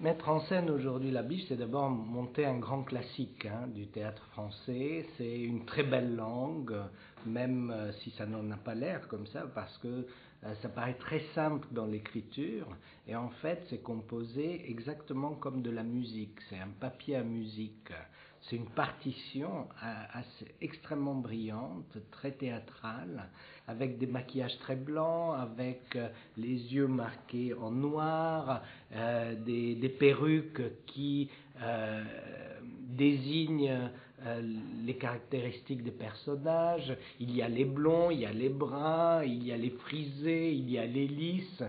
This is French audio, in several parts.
Mettre en scène aujourd'hui La Biche, c'est d'abord monter un grand classique du théâtre français. C'est une très belle langue, même si ça n'en a pas l'air comme ça, parce que ça paraît très simple dans l'écriture. Et en fait, c'est composé exactement comme de la musique. C'est un papier à musique. C'est une partition extrêmement brillante, très théâtrale, avec des maquillages très blancs, avec les yeux marqués en noir, des perruques qui désignent les caractéristiques des personnages. Il y a les blonds, il y a les bruns, il y a les frisés, il y a les lisses.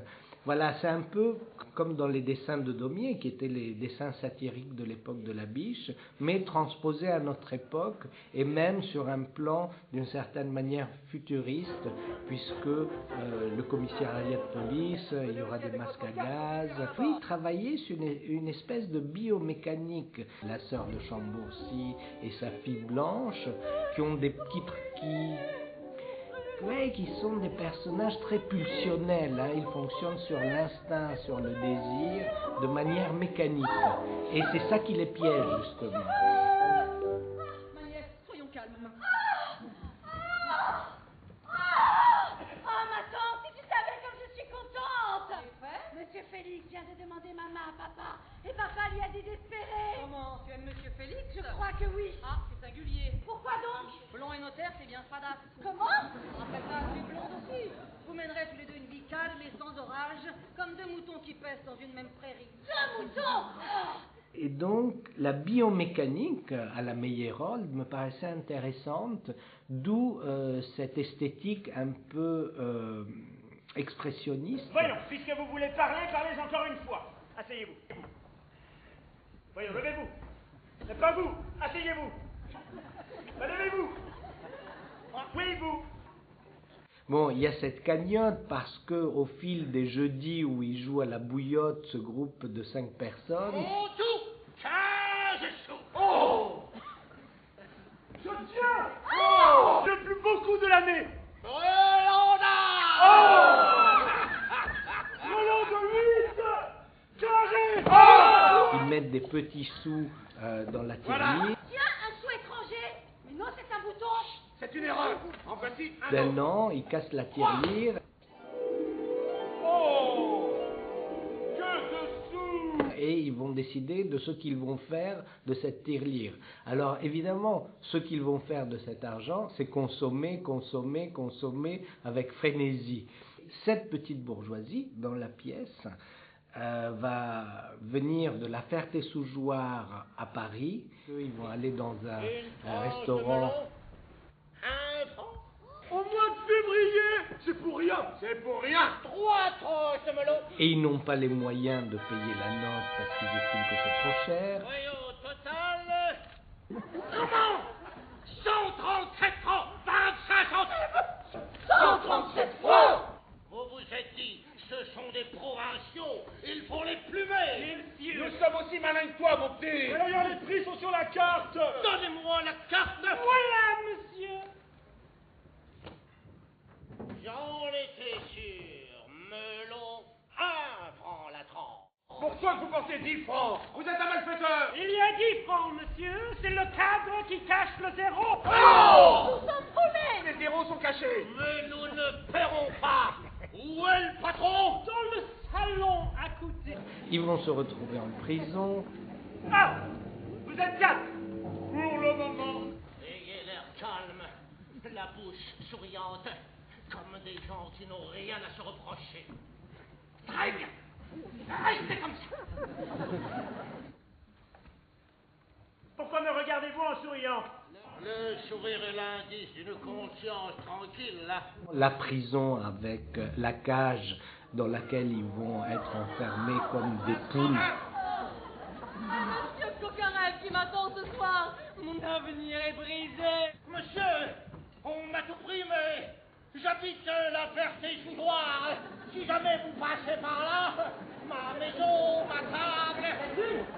Voilà, c'est un peu comme dans les dessins de Daumier, qui étaient les dessins satiriques de l'époque de La Biche, mais transposés à notre époque, et même sur un plan d'une certaine manière futuriste, puisque le commissariat de police, il y aura des masques à gaz. Puis travailler sur une espèce de biomécanique. La sœur de Chambourcy et sa fille Blanche, qui ont des qui sont des personnages très pulsionnels. Ils fonctionnent sur l'instinct, sur le désir, de manière mécanique. Et c'est ça qui les piège, justement. Magnès, soyons calmes. Oh, ma tante, si tu savais comme je suis contente! Monsieur Félix vient de demander ma main à papa, et papa lui a dit d'espérer. Comment, tu aimes Monsieur Félix? Je crois que oui. Ah, c'est singulier. Pourquoi donc? Blond et notaire, c'est bien fadasse. Comment? Après ça, je suis blonde aussi. Vous mènerez tous les deux une vie calme et sans orage, comme deux moutons qui pèsent dans une même prairie. Deux moutons! Et donc, la biomécanique à la Meyerhold me paraissait intéressante, d'où cette esthétique un peu expressionniste. Voyons, puisque vous voulez parler, parlez encore une fois. Asseyez-vous. Voyons, levez-vous. Mais pas vous, asseyez-vous. Levez-vous. Oui, vous. Bon, il y a cette cagnotte parce que au fil des jeudis où ils jouent à la bouillotte, ce groupe de 5 personnes... Oh, tout 15 sous. Oh, je tiens. Oh, le plus beau coup de l'année. Roland de 8 carré. Oh, ils mettent des petits sous dans la tirelire. Tiens, un sou étranger! Mais non, c'est un bouton! c'est une erreur. En voici un D'un an, ils cassent la tirelire. Oh, que de sous. Et ils vont décider de ce qu'ils vont faire de cette tirelire. Alors évidemment, ce qu'ils vont faire de cet argent, c'est consommer, consommer, consommer avec frénésie. Cette petite bourgeoisie, dans la pièce, va venir de la Ferté-sous-Jouarre à Paris. Ils vont aller dans un restaurant. Un franc. Au mois de février. C'est pour rien. C'est pour rien. 3 tranches de melon. Et ils n'ont pas les moyens de payer la note parce qu'ils estiment que c'est trop cher. Oui, au total. Comment 137 francs, 25 centimes. 137 francs. Vous vous êtes dit, ce sont des provinciaux, il faut les plumer. Nous sommes aussi malins que toi, mon petit. D'ailleurs, les prix sont sur la carte. Donnez-moi la carte. Voilà, monsieur. J'en étais sûr. Melon, 1 franc la tranche. Pourquoi vous portez 10 francs? Vous êtes un malfaiteur. Il y a 10 francs, monsieur. C'est le cadre qui cache le zéro. Oh, Nous sommes foulés! les zéros sont cachés. Mais nous ne paierons pas. Où est le patron? Dans le salon à côté. Ils vont se retrouver en prison. Ah, vous êtes 4. Pour le moment. Ayez l'air calme, la bouche souriante, comme des gens qui n'ont rien à se reprocher. Très bien. Restez comme ça. Pourquoi me regardez-vous en souriant? Le sourire est l'indice d'une conscience tranquille, là. La prison avec la cage dans laquelle ils vont être enfermés comme des poules. Monsieur Coquerel qui m'attend ce soir. Mon avenir est brisé. Monsieur, on m'a tout pris, mais j'habite la Ferté-sous-Jouarre. Si jamais vous passez par là, ma maison, ma table...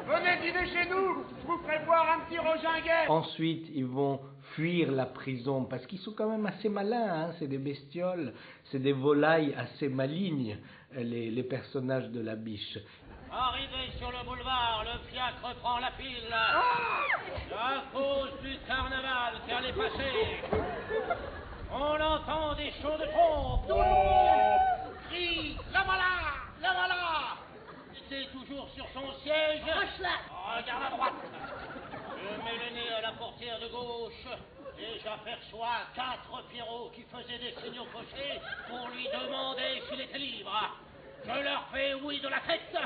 Venez dîner chez nous, je vous ferai boire un petit Roginguet. Ensuite, ils vont fuir la prison parce qu'ils sont quand même assez malins, c'est des bestioles, c'est des volailles assez malignes, les personnages de La Biche. Arrivé sur le le boulevard, le fiacre prend la file. À cause du carnaval qui allait passer, on entend des chants de trompe. Crie, la voilà, la voilà. C'est toujours sur son siège. Regarde à droite. Je mets le nez à la portière de gauche et j'aperçois 4 Pierrots qui faisaient des signes au cocher pour lui demander s'il était libre. Je leur fais oui de la tête.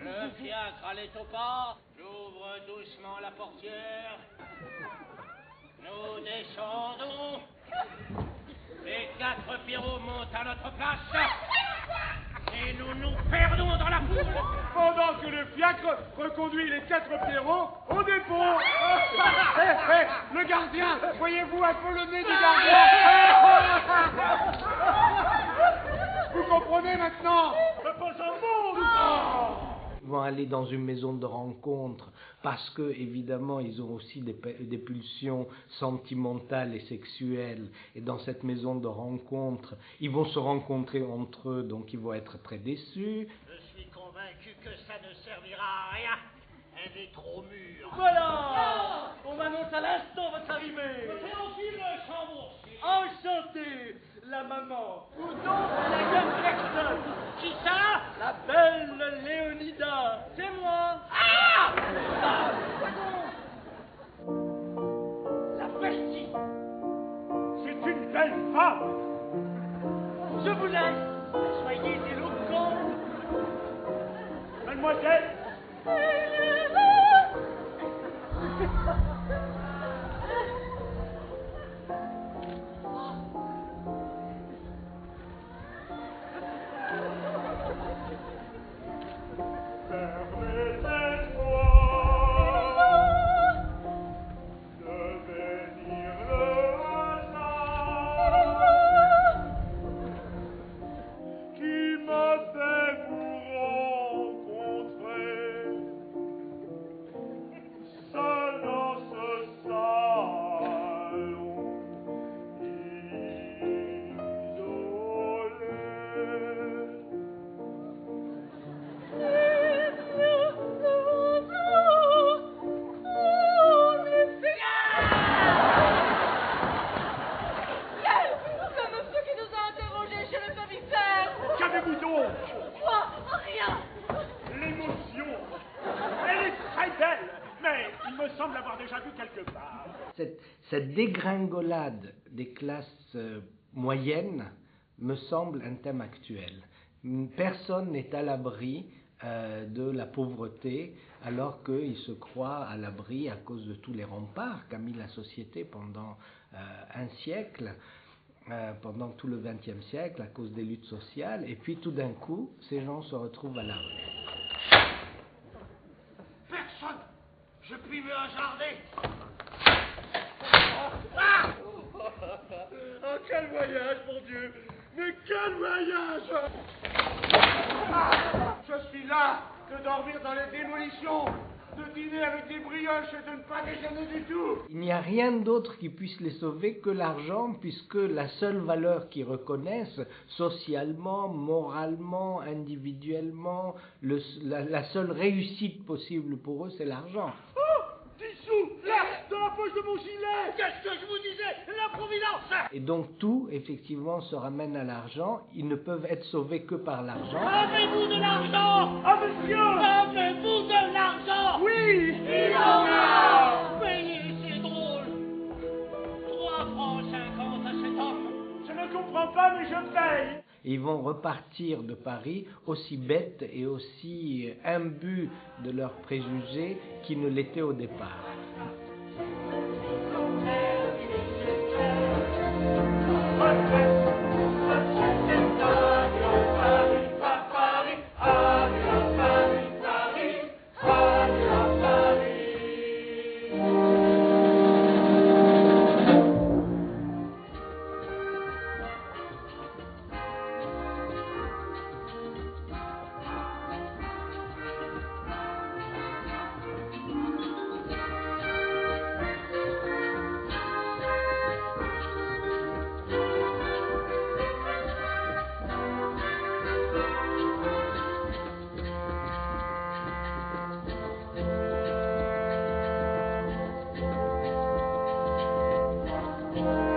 Le fiacre allait au pas. J'ouvre doucement la portière. Nous descendons. Les 4 Pierrots montent à notre place. Et nous nous perdons dans la foule. Pendant que le fiacre reconduit les 4 Pierrots au dépôt. Le gardien, voyez-vous un peu le nez du gardien? Vous comprenez maintenant? Pas un mot. Ils vont aller dans une maison de rencontre parce que, évidemment, ils ont aussi des pulsions sentimentales et sexuelles. Et dans cette maison de rencontre, ils vont se rencontrer entre eux, donc ils vont être très déçus. Je suis convaincu que ça ne servira à rien. Elle est trop mûre. Voilà! On m'annonce à l'instant votre arrivée. Théophile Chambourcy. Enchanté, la maman. Ou donc la jeune personne. Qui ça? La belle Léonida. C'est moi. Ah! La Bertie. C'est une belle femme. Je vous laisse. Soyez éloquent. Mademoiselle. Cette dégringolade des classes moyennes me semble un thème actuel. Personne n'est à l'abri de la pauvreté alors qu'il se croit à l'abri à cause de tous les remparts qu'a mis la société pendant un siècle, pendant tout le XXe siècle, à cause des luttes sociales. Et puis tout d'un coup, ces gens se retrouvent à la rue. Personne. Je puis me hasarder. Oh, quel voyage, mon Dieu! Mais quel voyage! Je suis là de dormir dans les démolitions, de dîner avec des brioches et de ne pas déjeuner du tout! Il n'y a rien d'autre qui puisse les sauver que l'argent, puisque la seule valeur qu'ils reconnaissent, socialement, moralement, individuellement, la seule réussite possible pour eux, c'est l'argent. 10 sous, là, dans la poche de mon gilet! Qu'est-ce que je vous disais? La Providence! Et donc tout, effectivement, se ramène à l'argent. Ils ne peuvent être sauvés que par l'argent. Avez-vous de l'argent? Ah, monsieur! Avez-vous de l'argent? Oui! Il en a! Payez, c'est drôle. 3 francs 50 à cet homme. Je ne comprends pas, mais je paye! Et ils vont repartir de Paris aussi bêtes et aussi imbus de leurs préjugés qu'ils ne l'étaient au départ. Merci.